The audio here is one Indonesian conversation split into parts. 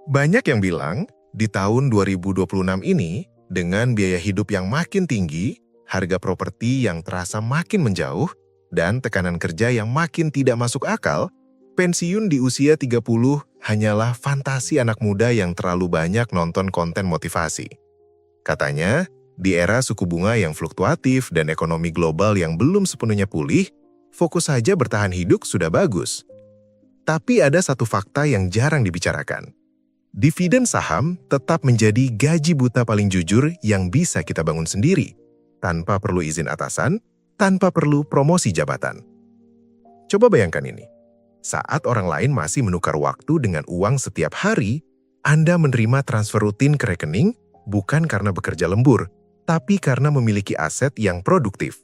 Banyak yang bilang, di tahun 2026 ini, dengan biaya hidup yang makin tinggi, harga properti yang terasa makin menjauh, dan tekanan kerja yang makin tidak masuk akal, pensiun di usia 30 hanyalah fantasi anak muda yang terlalu banyak nonton konten motivasi. Katanya, di era suku bunga yang fluktuatif dan ekonomi global yang belum sepenuhnya pulih, fokus saja bertahan hidup sudah bagus. Tapi ada satu fakta yang jarang dibicarakan. Dividen saham tetap menjadi gaji buta paling jujur yang bisa kita bangun sendiri, tanpa perlu izin atasan, tanpa perlu promosi jabatan. Coba bayangkan ini. Saat orang lain masih menukar waktu dengan uang setiap hari, Anda menerima transfer rutin ke rekening bukan karena bekerja lembur, tapi karena memiliki aset yang produktif.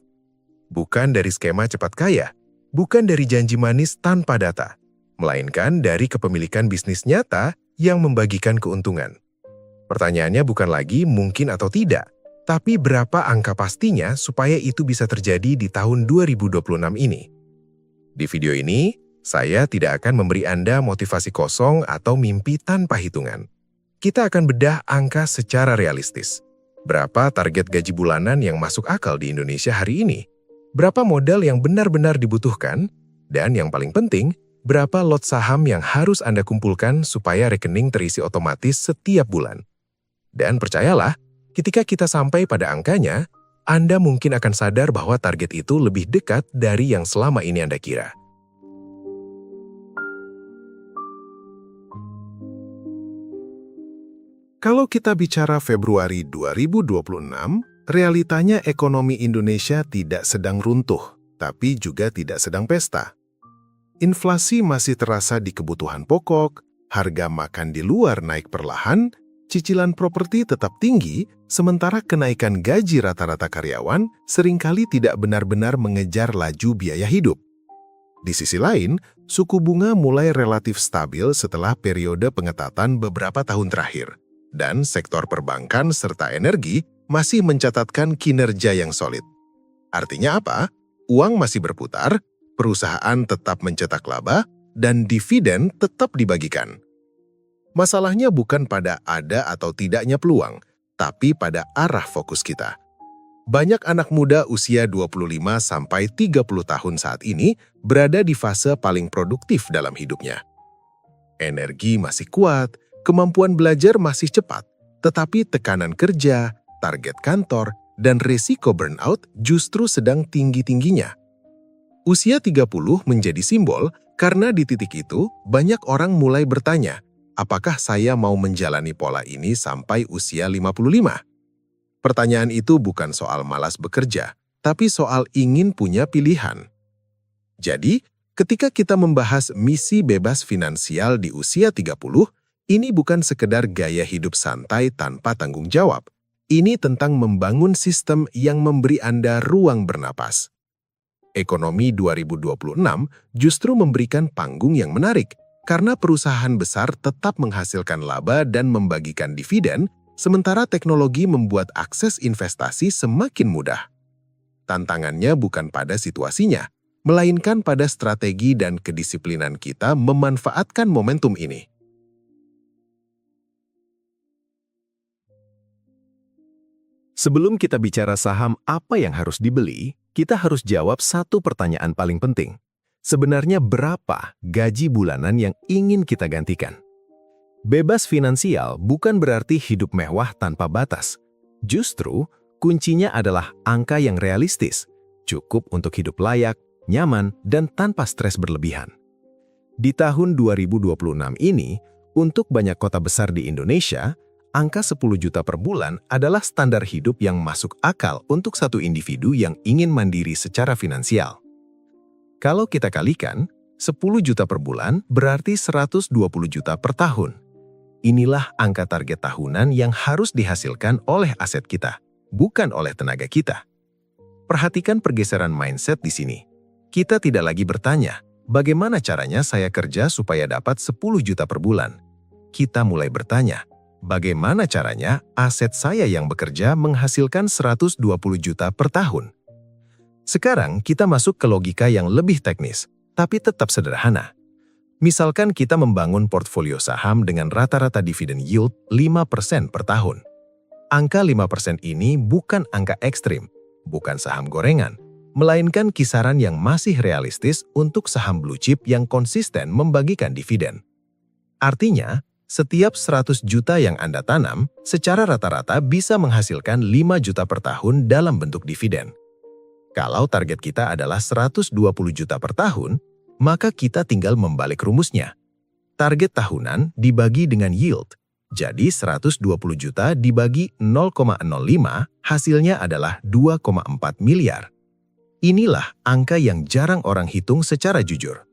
Bukan dari skema cepat kaya, bukan dari janji manis tanpa data, melainkan dari kepemilikan bisnis nyata yang membagikan keuntungan. Pertanyaannya bukan lagi mungkin atau tidak, tapi berapa angka pastinya supaya itu bisa terjadi di tahun 2026 ini. Di video ini, saya tidak akan memberi Anda motivasi kosong atau mimpi tanpa hitungan. Kita akan bedah angka secara realistis. Berapa target gaji bulanan yang masuk akal di Indonesia hari ini? Berapa modal yang benar-benar dibutuhkan? Dan yang paling penting, berapa lot saham yang harus Anda kumpulkan supaya rekening terisi otomatis setiap bulan? Dan percayalah, ketika kita sampai pada angkanya, Anda mungkin akan sadar bahwa target itu lebih dekat dari yang selama ini Anda kira. Kalau kita bicara Februari 2026, realitanya ekonomi Indonesia tidak sedang runtuh, tapi juga tidak sedang pesta. Inflasi masih terasa di kebutuhan pokok, harga makan di luar naik perlahan, cicilan properti tetap tinggi, sementara kenaikan gaji rata-rata karyawan seringkali tidak benar-benar mengejar laju biaya hidup. Di sisi lain, suku bunga mulai relatif stabil setelah periode pengetatan beberapa tahun terakhir, dan sektor perbankan serta energi masih mencatatkan kinerja yang solid. Artinya apa? Uang masih berputar, perusahaan tetap mencetak laba, dan dividen tetap dibagikan. Masalahnya bukan pada ada atau tidaknya peluang, tapi pada arah fokus kita. Banyak anak muda usia 25-30 tahun saat ini berada di fase paling produktif dalam hidupnya. Energi masih kuat, kemampuan belajar masih cepat, tetapi tekanan kerja, target kantor, dan risiko burnout justru sedang tinggi-tingginya. Usia 30 menjadi simbol karena di titik itu banyak orang mulai bertanya, apakah saya mau menjalani pola ini sampai usia 55? Pertanyaan itu bukan soal malas bekerja, tapi soal ingin punya pilihan. Jadi, ketika kita membahas misi bebas finansial di usia 30, ini bukan sekedar gaya hidup santai tanpa tanggung jawab. Ini tentang membangun sistem yang memberi Anda ruang bernapas. Ekonomi 2026 justru memberikan panggung yang menarik, karena perusahaan besar tetap menghasilkan laba dan membagikan dividen, sementara teknologi membuat akses investasi semakin mudah. Tantangannya bukan pada situasinya, melainkan pada strategi dan kedisiplinan kita memanfaatkan momentum ini. Sebelum kita bicara saham apa yang harus dibeli, kita harus jawab satu pertanyaan paling penting. Sebenarnya berapa gaji bulanan yang ingin kita gantikan? Bebas finansial bukan berarti hidup mewah tanpa batas. Justru, kuncinya adalah angka yang realistis, cukup untuk hidup layak, nyaman, dan tanpa stres berlebihan. Di tahun 2026 ini, untuk banyak kota besar di Indonesia, angka 10 juta per bulan adalah standar hidup yang masuk akal untuk satu individu yang ingin mandiri secara finansial. Kalau kita kalikan, 10 juta per bulan berarti 120 juta per tahun. Inilah angka target tahunan yang harus dihasilkan oleh aset kita, bukan oleh tenaga kita. Perhatikan pergeseran mindset di sini. Kita tidak lagi bertanya, bagaimana caranya saya kerja supaya dapat 10 juta per bulan? Kita mulai bertanya, bagaimana caranya aset saya yang bekerja menghasilkan 120 juta per tahun? Sekarang kita masuk ke logika yang lebih teknis, tapi tetap sederhana. Misalkan kita membangun portfolio saham dengan rata-rata dividen yield 5% per tahun. Angka 5% ini bukan angka ekstrim, bukan saham gorengan, melainkan kisaran yang masih realistis untuk saham blue chip yang konsisten membagikan dividen. Artinya, setiap 100 juta yang Anda tanam, secara rata-rata bisa menghasilkan 5 juta per tahun dalam bentuk dividen. Kalau target kita adalah 120 juta per tahun, maka kita tinggal membalik rumusnya. Target tahunan dibagi dengan yield, jadi 120 juta dibagi 0,05, hasilnya adalah 2,4 miliar. Inilah angka yang jarang orang hitung secara jujur.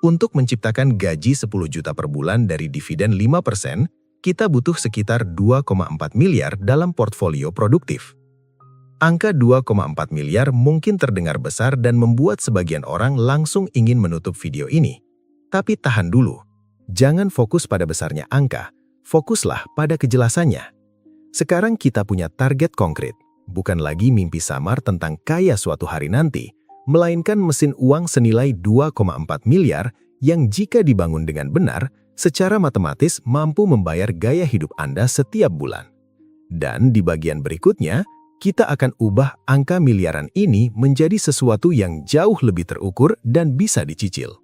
Untuk menciptakan gaji 10 juta per bulan dari dividen 5%, kita butuh sekitar 2,4 miliar dalam portfolio produktif. Angka 2,4 miliar mungkin terdengar besar dan membuat sebagian orang langsung ingin menutup video ini. Tapi tahan dulu. Jangan fokus pada besarnya angka, fokuslah pada kejelasannya. Sekarang kita punya target konkret, bukan lagi mimpi samar tentang kaya suatu hari nanti, melainkan mesin uang senilai 2,4 miliar yang jika dibangun dengan benar, secara matematis mampu membayar gaya hidup Anda setiap bulan. Dan di bagian berikutnya, kita akan ubah angka miliaran ini menjadi sesuatu yang jauh lebih terukur dan bisa dicicil.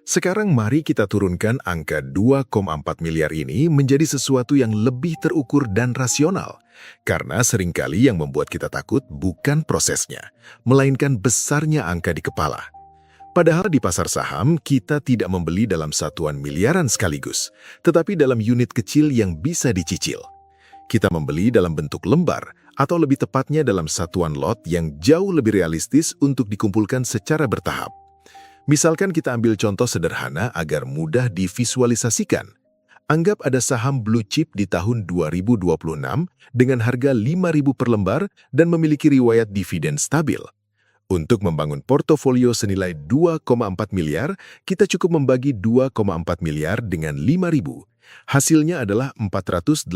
Sekarang mari kita turunkan angka 2,4 miliar ini menjadi sesuatu yang lebih terukur dan rasional. Karena seringkali yang membuat kita takut bukan prosesnya, melainkan besarnya angka di kepala. Padahal di pasar saham, kita tidak membeli dalam satuan miliaran sekaligus, tetapi dalam unit kecil yang bisa dicicil. Kita membeli dalam bentuk lembar, atau lebih tepatnya dalam satuan lot yang jauh lebih realistis untuk dikumpulkan secara bertahap. Misalkan kita ambil contoh sederhana agar mudah divisualisasikan. Anggap ada saham blue chip di tahun 2026 dengan harga 5.000 per lembar dan memiliki riwayat dividen stabil. Untuk membangun portofolio senilai 2,4 miliar, kita cukup membagi 2,4 miliar dengan 5.000. Hasilnya adalah 480.000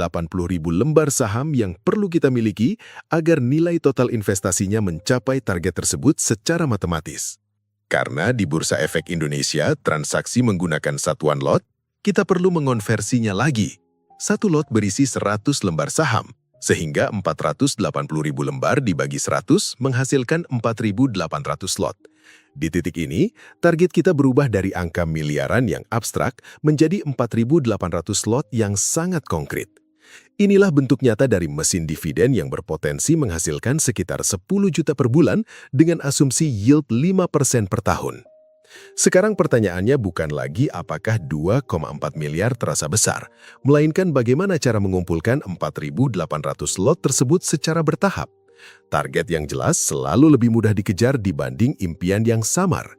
lembar saham yang perlu kita miliki agar nilai total investasinya mencapai target tersebut secara matematis. Karena di Bursa Efek Indonesia transaksi menggunakan satuan lot, kita perlu mengonversinya lagi. Satu lot berisi 100 lembar saham, sehingga 480.000 lembar dibagi 100 menghasilkan 4.800 lot. Di titik ini, target kita berubah dari angka miliaran yang abstrak menjadi 4.800 lot yang sangat konkret. Inilah bentuk nyata dari mesin dividen yang berpotensi menghasilkan sekitar 10 juta per bulan dengan asumsi yield 5% per tahun. Sekarang pertanyaannya bukan lagi apakah 2,4 miliar terasa besar, melainkan bagaimana cara mengumpulkan 4.800 lot tersebut secara bertahap. Target yang jelas selalu lebih mudah dikejar dibanding impian yang samar.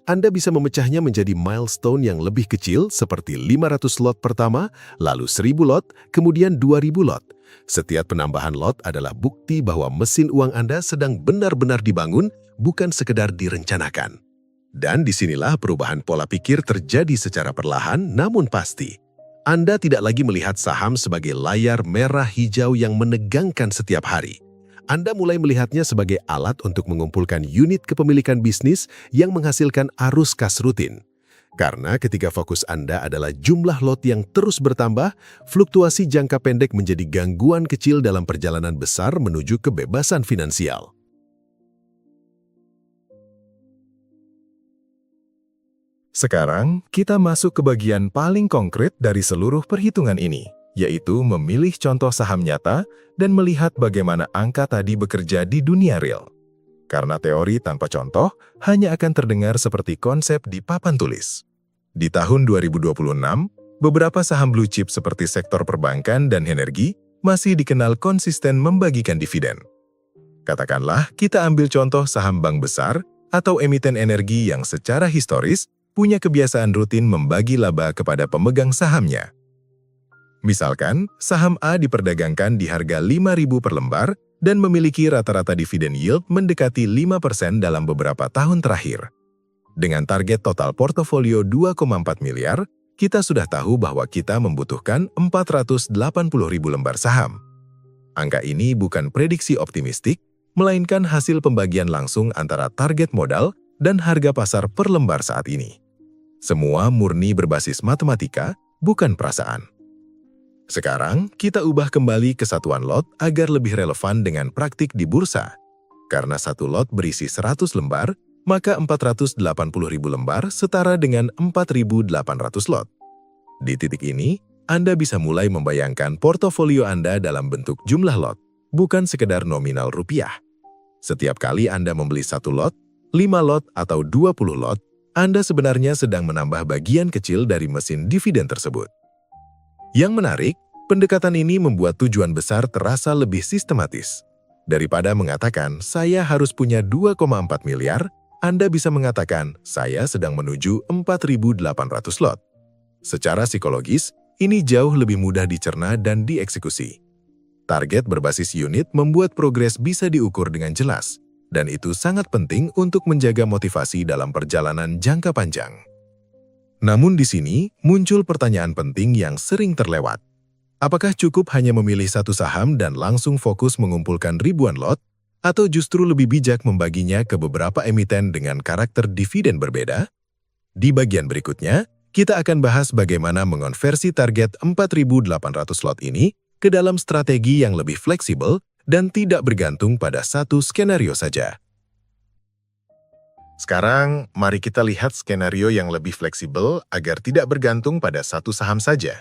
Anda bisa memecahnya menjadi milestone yang lebih kecil seperti 500 lot pertama, lalu 1.000 lot, kemudian 2.000 lot. Setiap penambahan lot adalah bukti bahwa mesin uang Anda sedang benar-benar dibangun, bukan sekedar direncanakan. Dan disinilah perubahan pola pikir terjadi secara perlahan namun pasti. Anda tidak lagi melihat saham sebagai layar merah hijau yang menegangkan setiap hari. Anda mulai melihatnya sebagai alat untuk mengumpulkan unit kepemilikan bisnis yang menghasilkan arus kas rutin. Karena ketika fokus Anda adalah jumlah lot yang terus bertambah, fluktuasi jangka pendek menjadi gangguan kecil dalam perjalanan besar menuju kebebasan finansial. Sekarang, kita masuk ke bagian paling konkret dari seluruh perhitungan ini, yaitu memilih contoh saham nyata dan melihat bagaimana angka tadi bekerja di dunia real. Karena teori tanpa contoh hanya akan terdengar seperti konsep di papan tulis. Di tahun 2026, beberapa saham blue chip seperti sektor perbankan dan energi masih dikenal konsisten membagikan dividen. Katakanlah kita ambil contoh saham bank besar atau emiten energi yang secara historis punya kebiasaan rutin membagi laba kepada pemegang sahamnya. Misalkan, saham A diperdagangkan di harga 5.000 per lembar dan memiliki rata-rata dividen yield mendekati 5% dalam beberapa tahun terakhir. Dengan target total portofolio 2,4 miliar, kita sudah tahu bahwa kita membutuhkan 480.000 lembar saham. Angka ini bukan prediksi optimistik, melainkan hasil pembagian langsung antara target modal dan harga pasar per lembar saat ini. Semua murni berbasis matematika, bukan perasaan. Sekarang, kita ubah kembali ke satuan lot agar lebih relevan dengan praktik di bursa. Karena satu lot berisi 100 lembar, maka 480.000 lembar setara dengan 4.800 lot. Di titik ini, Anda bisa mulai membayangkan portofolio Anda dalam bentuk jumlah lot, bukan sekedar nominal rupiah. Setiap kali Anda membeli satu lot, 5 lot atau 20 lot, Anda sebenarnya sedang menambah bagian kecil dari mesin dividen tersebut. Yang menarik, pendekatan ini membuat tujuan besar terasa lebih sistematis. Daripada mengatakan, saya harus punya 2,4 miliar, Anda bisa mengatakan, saya sedang menuju 4.800 lot. Secara psikologis, ini jauh lebih mudah dicerna dan dieksekusi. Target berbasis unit membuat progres bisa diukur dengan jelas, dan itu sangat penting untuk menjaga motivasi dalam perjalanan jangka panjang. Namun di sini muncul pertanyaan penting yang sering terlewat. Apakah cukup hanya memilih satu saham dan langsung fokus mengumpulkan ribuan lot, atau justru lebih bijak membaginya ke beberapa emiten dengan karakter dividen berbeda? Di bagian berikutnya, kita akan bahas bagaimana mengonversi target 4.800 lot ini ke dalam strategi yang lebih fleksibel dan tidak bergantung pada satu skenario saja. Sekarang, mari kita lihat skenario yang lebih fleksibel agar tidak bergantung pada satu saham saja.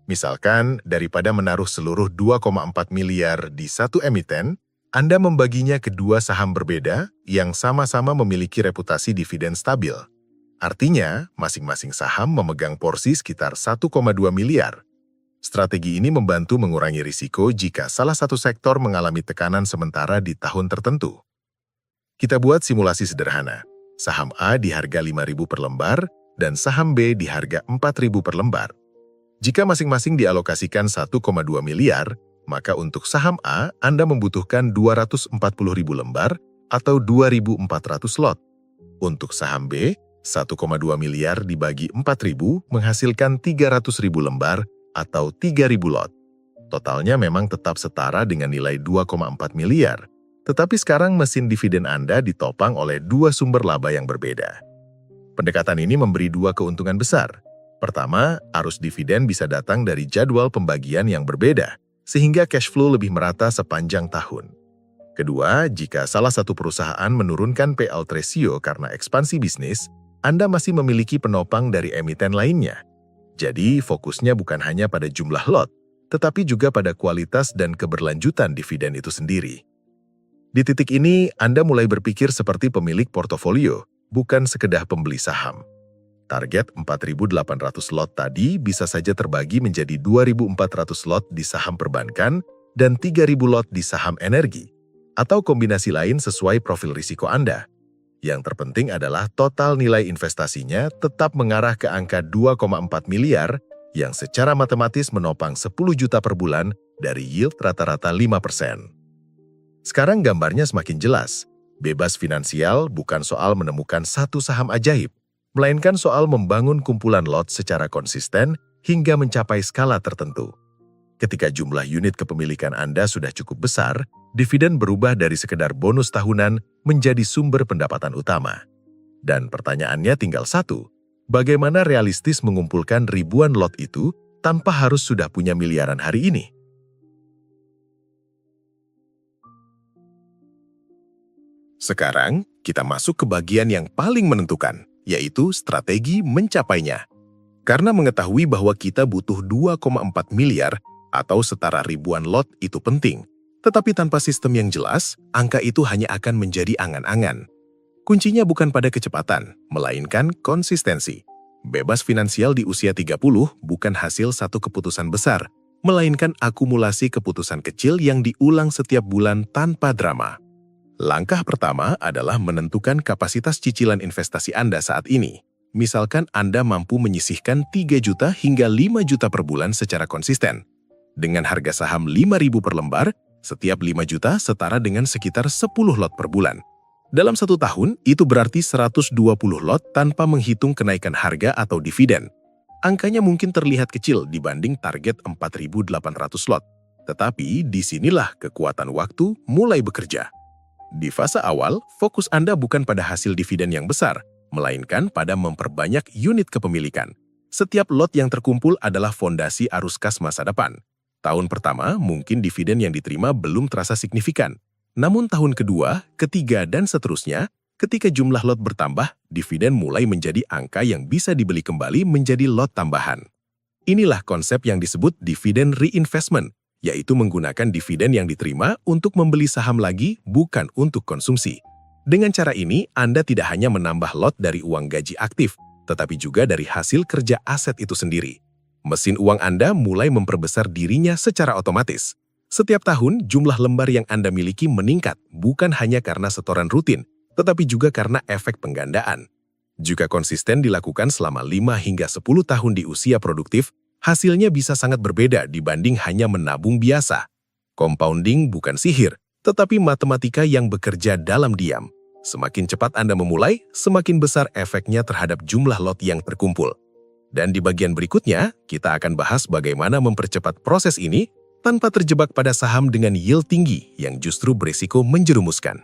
Misalkan, daripada menaruh seluruh 2,4 miliar di satu emiten, Anda membaginya ke dua saham berbeda yang sama-sama memiliki reputasi dividen stabil. Artinya, masing-masing saham memegang porsi sekitar 1,2 miliar. Strategi ini membantu mengurangi risiko jika salah satu sektor mengalami tekanan sementara di tahun tertentu. Kita buat simulasi sederhana. Saham A di harga 5.000 per lembar dan saham B di harga 4.000 per lembar. Jika masing-masing dialokasikan 1,2 miliar, maka untuk saham A Anda membutuhkan 240.000 lembar atau 2.400 lot. Untuk saham B, 1,2 miliar dibagi 4.000 menghasilkan 300.000 lembar atau 3.000 lot. Totalnya memang tetap setara dengan nilai 2,4 miliar. Tetapi sekarang mesin dividen Anda ditopang oleh dua sumber laba yang berbeda. Pendekatan ini memberi dua keuntungan besar. Pertama, arus dividen bisa datang dari jadwal pembagian yang berbeda, sehingga cash flow lebih merata sepanjang tahun. Kedua, jika salah satu perusahaan menurunkan payout ratio karena ekspansi bisnis, Anda masih memiliki penopang dari emiten lainnya. Jadi, fokusnya bukan hanya pada jumlah lot, tetapi juga pada kualitas dan keberlanjutan dividen itu sendiri. Di titik ini, Anda mulai berpikir seperti pemilik portofolio, bukan sekedar pembeli saham. Target 4.800 lot tadi bisa saja terbagi menjadi 2.400 lot di saham perbankan dan 3.000 lot di saham energi, atau kombinasi lain sesuai profil risiko Anda. Yang terpenting adalah total nilai investasinya tetap mengarah ke angka 2,4 miliar yang secara matematis menopang 10 juta per bulan dari yield rata-rata 5%. Sekarang gambarnya semakin jelas. Bebas finansial bukan soal menemukan satu saham ajaib, melainkan soal membangun kumpulan lot secara konsisten hingga mencapai skala tertentu. Ketika jumlah unit kepemilikan Anda sudah cukup besar, dividen berubah dari sekedar bonus tahunan menjadi sumber pendapatan utama. Dan pertanyaannya tinggal satu, bagaimana realistis mengumpulkan ribuan lot itu tanpa harus sudah punya miliaran hari ini? Sekarang, kita masuk ke bagian yang paling menentukan, yaitu strategi mencapainya. Karena mengetahui bahwa kita butuh 2,4 miliar atau setara ribuan lot itu penting. Tetapi tanpa sistem yang jelas, angka itu hanya akan menjadi angan-angan. Kuncinya bukan pada kecepatan, melainkan konsistensi. Bebas finansial di usia 30 bukan hasil satu keputusan besar, melainkan akumulasi keputusan kecil yang diulang setiap bulan tanpa drama. Langkah pertama adalah menentukan kapasitas cicilan investasi Anda saat ini. Misalkan Anda mampu menyisihkan 3 juta hingga 5 juta per bulan secara konsisten. Dengan harga saham 5.000 per lembar, setiap 5 juta setara dengan sekitar 10 lot per bulan. Dalam 1 tahun, itu berarti 120 lot tanpa menghitung kenaikan harga atau dividen. Angkanya mungkin terlihat kecil dibanding target 4.800 lot. Tetapi disinilah kekuatan waktu mulai bekerja. Di fase awal, fokus Anda bukan pada hasil dividen yang besar, melainkan pada memperbanyak unit kepemilikan. Setiap lot yang terkumpul adalah fondasi arus kas masa depan. Tahun pertama, mungkin dividen yang diterima belum terasa signifikan. Namun tahun kedua, ketiga, dan seterusnya, ketika jumlah lot bertambah, dividen mulai menjadi angka yang bisa dibeli kembali menjadi lot tambahan. Inilah konsep yang disebut dividen reinvestment, yaitu menggunakan dividen yang diterima untuk membeli saham lagi, bukan untuk konsumsi. Dengan cara ini, Anda tidak hanya menambah lot dari uang gaji aktif, tetapi juga dari hasil kerja aset itu sendiri. Mesin uang Anda mulai memperbesar dirinya secara otomatis. Setiap tahun, jumlah lembar yang Anda miliki meningkat, bukan hanya karena setoran rutin, tetapi juga karena efek penggandaan. Jika konsisten dilakukan selama 5 hingga 10 tahun di usia produktif, hasilnya bisa sangat berbeda dibanding hanya menabung biasa. Compounding bukan sihir, tetapi matematika yang bekerja dalam diam. Semakin cepat Anda memulai, semakin besar efeknya terhadap jumlah lot yang terkumpul. Dan di bagian berikutnya, kita akan bahas bagaimana mempercepat proses ini tanpa terjebak pada saham dengan yield tinggi yang justru berisiko menjerumuskan.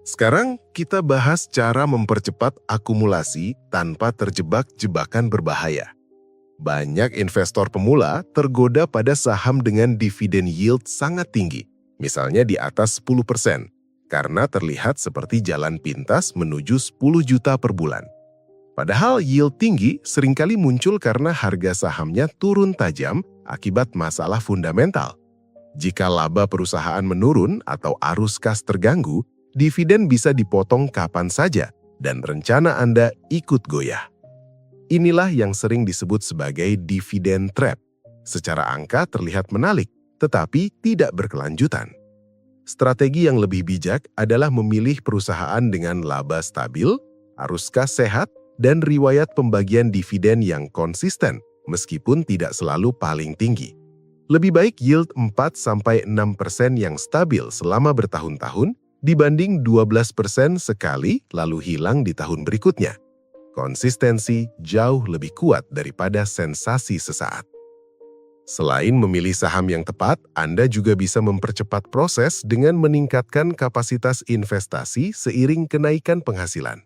Sekarang kita bahas cara mempercepat akumulasi tanpa terjebak jebakan berbahaya. Banyak investor pemula tergoda pada saham dengan dividen yield sangat tinggi, misalnya di atas 10%, karena terlihat seperti jalan pintas menuju 10 juta per bulan. Padahal yield tinggi seringkali muncul karena harga sahamnya turun tajam akibat masalah fundamental. Jika laba perusahaan menurun atau arus kas terganggu, dividen bisa dipotong kapan saja dan rencana Anda ikut goyah. Inilah yang sering disebut sebagai dividen trap. Secara angka terlihat menarik, tetapi tidak berkelanjutan. Strategi yang lebih bijak adalah memilih perusahaan dengan laba stabil, arus kas sehat, dan riwayat pembagian dividen yang konsisten, meskipun tidak selalu paling tinggi. Lebih baik yield 4-6% yang stabil selama bertahun-tahun dibanding 12% sekali lalu hilang di tahun berikutnya. Konsistensi jauh lebih kuat daripada sensasi sesaat. Selain memilih saham yang tepat, Anda juga bisa mempercepat proses dengan meningkatkan kapasitas investasi seiring kenaikan penghasilan.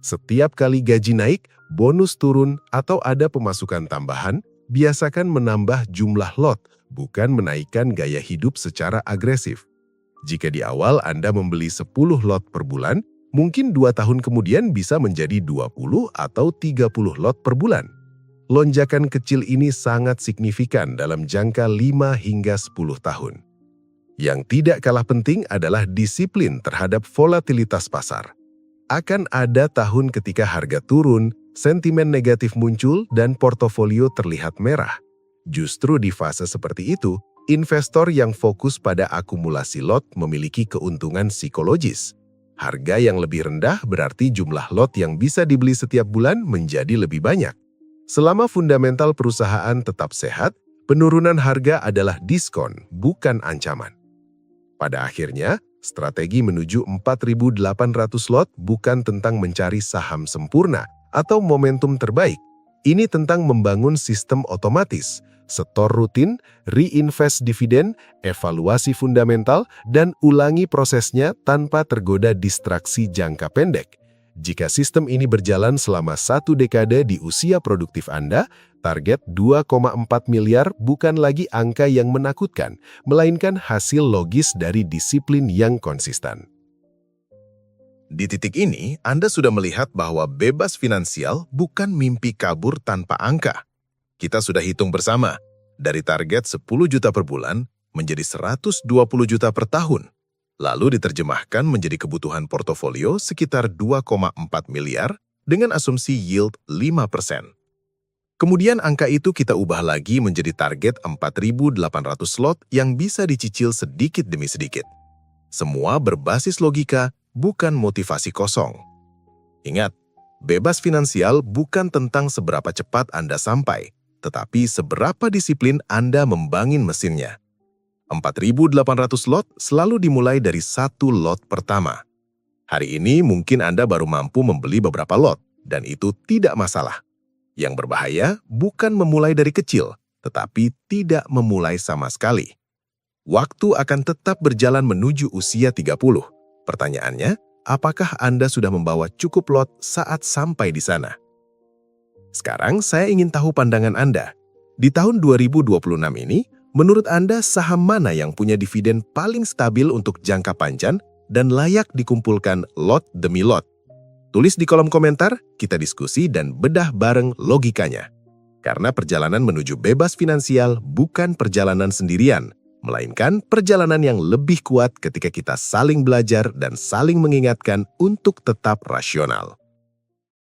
Setiap kali gaji naik, bonus turun, atau ada pemasukan tambahan, biasakan menambah jumlah lot, bukan menaikkan gaya hidup secara agresif. Jika di awal Anda membeli 10 lot per bulan, mungkin 2 tahun kemudian bisa menjadi 20 atau 30 lot per bulan. Lonjakan kecil ini sangat signifikan dalam jangka 5 hingga 10 tahun. Yang tidak kalah penting adalah disiplin terhadap volatilitas pasar. Akan ada tahun ketika harga turun, sentimen negatif muncul, dan portofolio terlihat merah. Justru di fase seperti itu, investor yang fokus pada akumulasi lot memiliki keuntungan psikologis. Harga yang lebih rendah berarti jumlah lot yang bisa dibeli setiap bulan menjadi lebih banyak. Selama fundamental perusahaan tetap sehat, penurunan harga adalah diskon, bukan ancaman. Pada akhirnya, strategi menuju 4.800 lot bukan tentang mencari saham sempurna atau momentum terbaik. Ini tentang membangun sistem otomatis, setor rutin, reinvest dividen, evaluasi fundamental, dan ulangi prosesnya tanpa tergoda distraksi jangka pendek. Jika sistem ini berjalan selama 1 dekade di usia produktif Anda, target 2,4 miliar bukan lagi angka yang menakutkan, melainkan hasil logis dari disiplin yang konsisten. Di titik ini, Anda sudah melihat bahwa bebas finansial bukan mimpi kabur tanpa angka. Kita sudah hitung bersama, dari target 10 juta per bulan menjadi 120 juta per tahun. Lalu diterjemahkan menjadi kebutuhan portofolio sekitar 2,4 miliar dengan asumsi yield 5%. Kemudian angka itu kita ubah lagi menjadi target 4.800 slot yang bisa dicicil sedikit demi sedikit. Semua berbasis logika, bukan motivasi kosong. Ingat, bebas finansial bukan tentang seberapa cepat Anda sampai, tetapi seberapa disiplin Anda membangun mesinnya. 4.800 lot selalu dimulai dari 1 lot pertama. Hari ini mungkin Anda baru mampu membeli beberapa lot, dan itu tidak masalah. Yang berbahaya bukan memulai dari kecil, tetapi tidak memulai sama sekali. Waktu akan tetap berjalan menuju usia 30. Pertanyaannya, apakah Anda sudah membawa cukup lot saat sampai di sana? Sekarang saya ingin tahu pandangan Anda. Di tahun 2026 ini, menurut Anda saham mana yang punya dividen paling stabil untuk jangka panjang dan layak dikumpulkan lot demi lot? Tulis di kolom komentar, kita diskusi dan bedah bareng logikanya. Karena perjalanan menuju bebas finansial bukan perjalanan sendirian, melainkan perjalanan yang lebih kuat ketika kita saling belajar dan saling mengingatkan untuk tetap rasional.